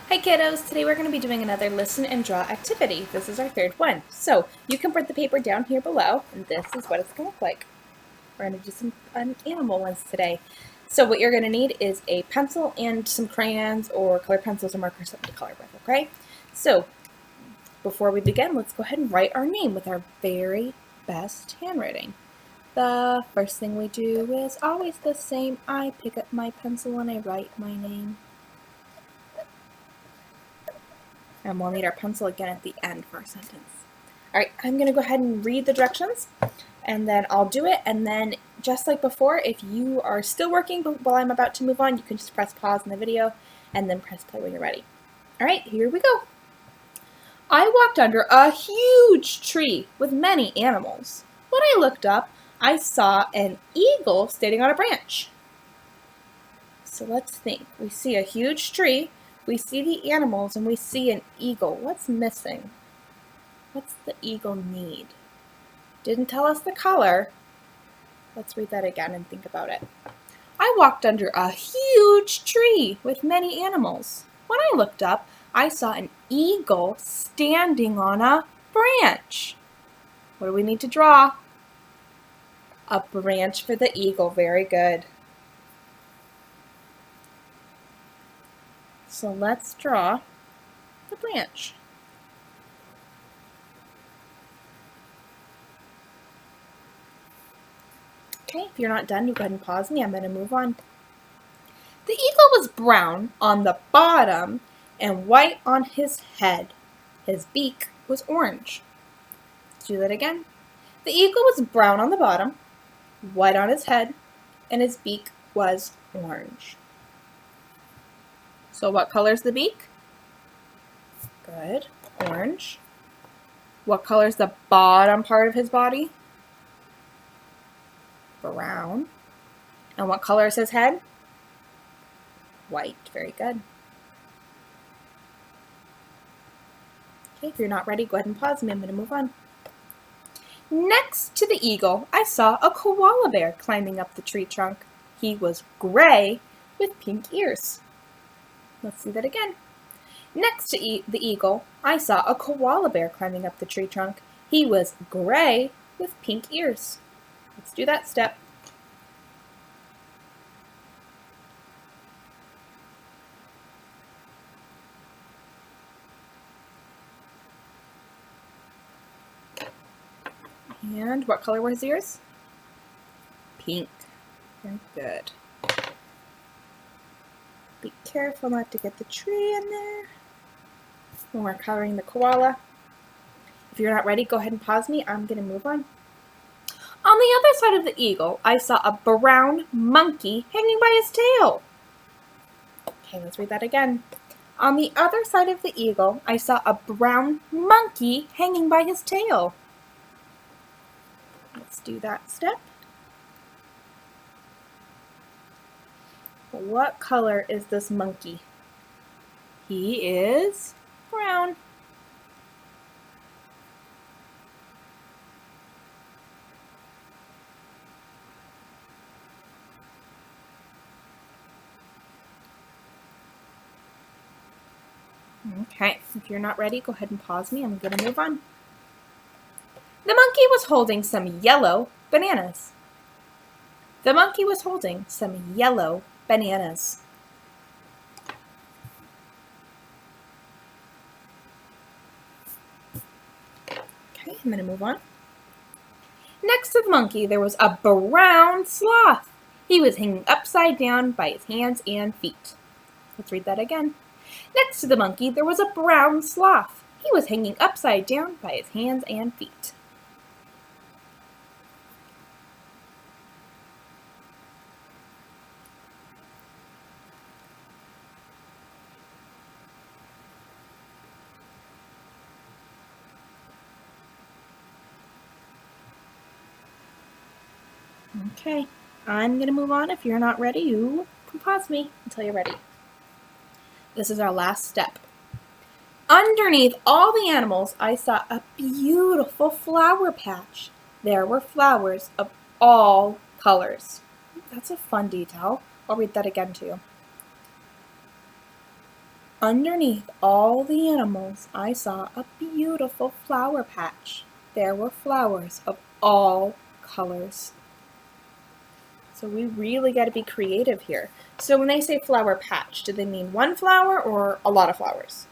Hi kiddos, today we're going to be doing another listen and draw activity. This is our third one. So you can put the paper down here below and this is what it's going to look like. We're going to do some animal ones today. So what you're going to need is a pencil and some crayons or colored pencils or markers, something to color with, okay? So before we begin, let's go ahead and write our name with our very best handwriting. The first thing we do is always the same. I pick up my pencil and I write my name. And we'll need our pencil again at the end for our sentence. All right, I'm going to go ahead and read the directions, and then I'll do it. And then just like before, if you are still working while I'm about to move on, you can just press pause in the video and then press play when you're ready. All right, here we go. I walked under a huge tree with many animals. When I looked up, I saw an eagle standing on a branch. So let's think. We see a huge tree. We see the animals and we see an eagle. What's missing? What's the eagle need? Didn't tell us the color. Let's read that again and think about it. I walked under a huge tree with many animals. When I looked up, I saw an eagle standing on a branch. What do we need to draw? A branch for the eagle. Very good. So let's draw the branch. Okay, if you're not done, you go ahead and pause me. I'm going to move on. The eagle was brown on the bottom and white on his head. His beak was orange. Let's do that again. The eagle was brown on the bottom, white on his head, and his beak was orange. So what color is the beak? Good, orange. What color is the bottom part of his body? Brown. And what color is his head? White. Very good. Okay, if you're not ready, go ahead and pause me. I'm going to move on. Next to the eagle, I saw a koala bear climbing up the tree trunk. He was gray with pink ears. Let's see that again. Next to the eagle, I saw a koala bear climbing up the tree trunk. He was gray with pink ears. Let's do that step. And what color were his ears? Pink. Very good. Be careful not to get the tree in there when we're coloring the koala. If you're not ready, go ahead and pause me. I'm going to move on. On the other side of the eagle, I saw a brown monkey hanging by his tail. Okay, let's read that again. On the other side of the eagle, I saw a brown monkey hanging by his tail. Let's do that step. What color is this monkey? He is brown. Okay, if you're not ready, go ahead and pause me. I'm going to move on. The monkey was holding some yellow bananas. The monkey was holding some yellow bananas. Okay, I'm going to move on. Next to the monkey, there was a brown sloth. He was hanging upside down by his hands and feet. Let's read that again. Next to the monkey, there was a brown sloth. He was hanging upside down by his hands and feet. Okay, I'm going to move on. If you're not ready, you can pause me until you're ready. This is our last step. Underneath all the animals, I saw a beautiful flower patch. There were flowers of all colors. That's a fun detail. I'll read that again to you. Underneath all the animals, I saw a beautiful flower patch. There were flowers of all colors. So we really got to be creative here. So when they say flower patch, do they mean one flower or a lot of flowers?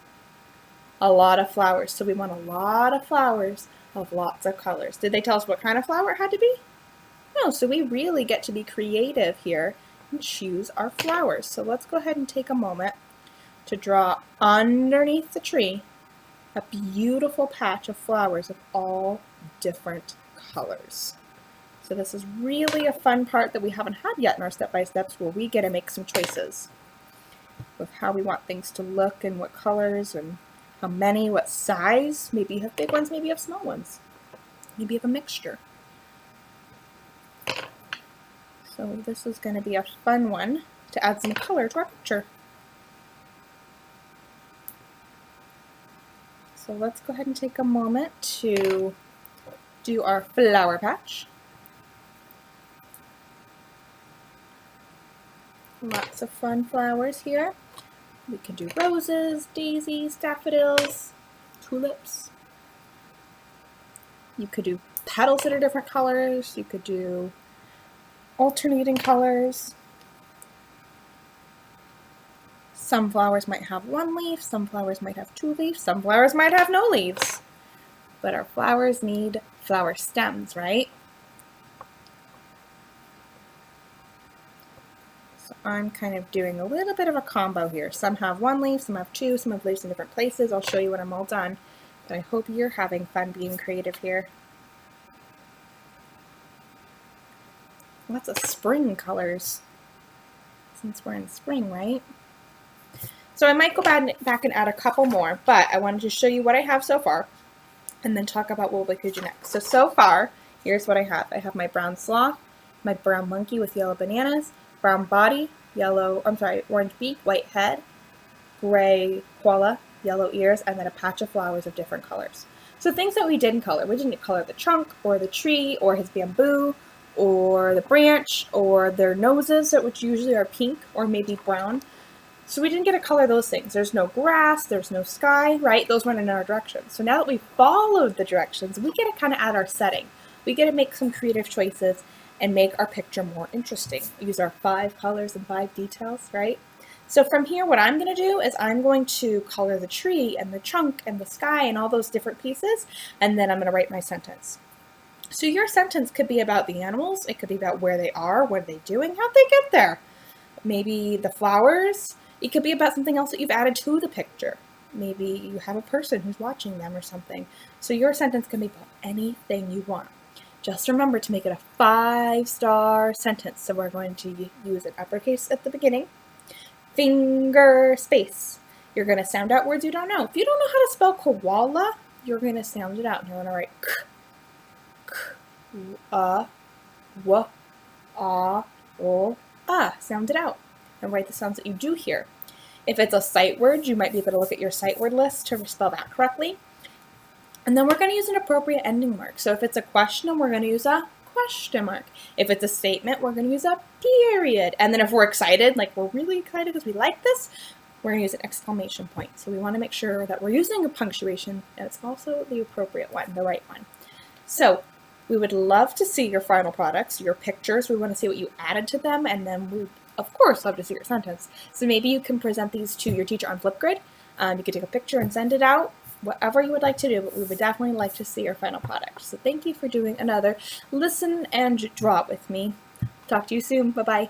A lot of flowers. So we want a lot of flowers of lots of colors. Did they tell us what kind of flower it had to be? No, so we really get to be creative here and choose our flowers. So let's go ahead and take a moment to draw underneath the tree a beautiful patch of flowers of all different colors. So this is really a fun part that we haven't had yet in our step-by-steps, where we get to make some choices with how we want things to look and what colors and how many, what size. Maybe you have big ones, maybe you have small ones. Maybe you have a mixture. So this is going to be a fun one to add some color to our picture. So let's go ahead and take a moment to do our flower patch. Lots of fun flowers here. We can do roses, daisies, daffodils, tulips. You could do petals that are different colors. You could do alternating colors. Some flowers might have one leaf, some flowers might have two leaves, some flowers might have no leaves. But our flowers need flower stems, right? So I'm kind of doing a little bit of a combo here. Some have one leaf, some have two, some have leaves in different places. I'll show you when I'm all done. But I hope you're having fun being creative here. Lots of spring colors, since we're in spring, right? So I might go back and add a couple more, but I wanted to show you what I have so far and then talk about what we could do next. So far, here's what I have. I have my brown sloth, my brown monkey with yellow bananas, brown body, orange beak, white head, gray koala, yellow ears, and then a patch of flowers of different colors. So things that we didn't color. We didn't color the trunk or the tree or his bamboo or the branch or their noses, which usually are pink or maybe brown. So we didn't get to color those things. There's no grass, there's no sky, right? Those went in our directions. So now that we've followed the directions, we get to kind of add our setting. We get to make some creative choices and make our picture more interesting. Use our 5 colors and 5 details, right? So from here, what I'm going to do is I'm going to color the tree and the trunk and the sky and all those different pieces, and then I'm going to write my sentence. So your sentence could be about the animals. It could be about where they are, what are they doing, how'd they get there? Maybe the flowers. It could be about something else that you've added to the picture. Maybe you have a person who's watching them or something. So your sentence can be about anything you want. Just remember to make it a 5-star sentence. So we're going to use an uppercase at the beginning. Finger space. You're going to sound out words you don't know. If you don't know how to spell koala, you're going to sound it out. And you're going to write k, w, o, sound it out. And write the sounds that you do hear. If it's a sight word, you might be able to look at your sight word list to spell that correctly. And then we're going to use an appropriate ending mark. So if it's a question, we're going to use a question mark. If it's a statement, we're going to use a period. And then if we're excited, like we're really excited because we like this, we're going to use an exclamation point. So we want to make sure that we're using a punctuation and it's also the appropriate one, the right one. So we would love to see your final products, your pictures. We want to see what you added to them, and then we of course love to see your sentence. So maybe you can present these to your teacher on Flipgrid. You could take a picture and send it out, whatever you would like to do, but we would definitely like to see your final product. So thank you for doing another listen and draw with me. Talk to you soon. Bye-bye.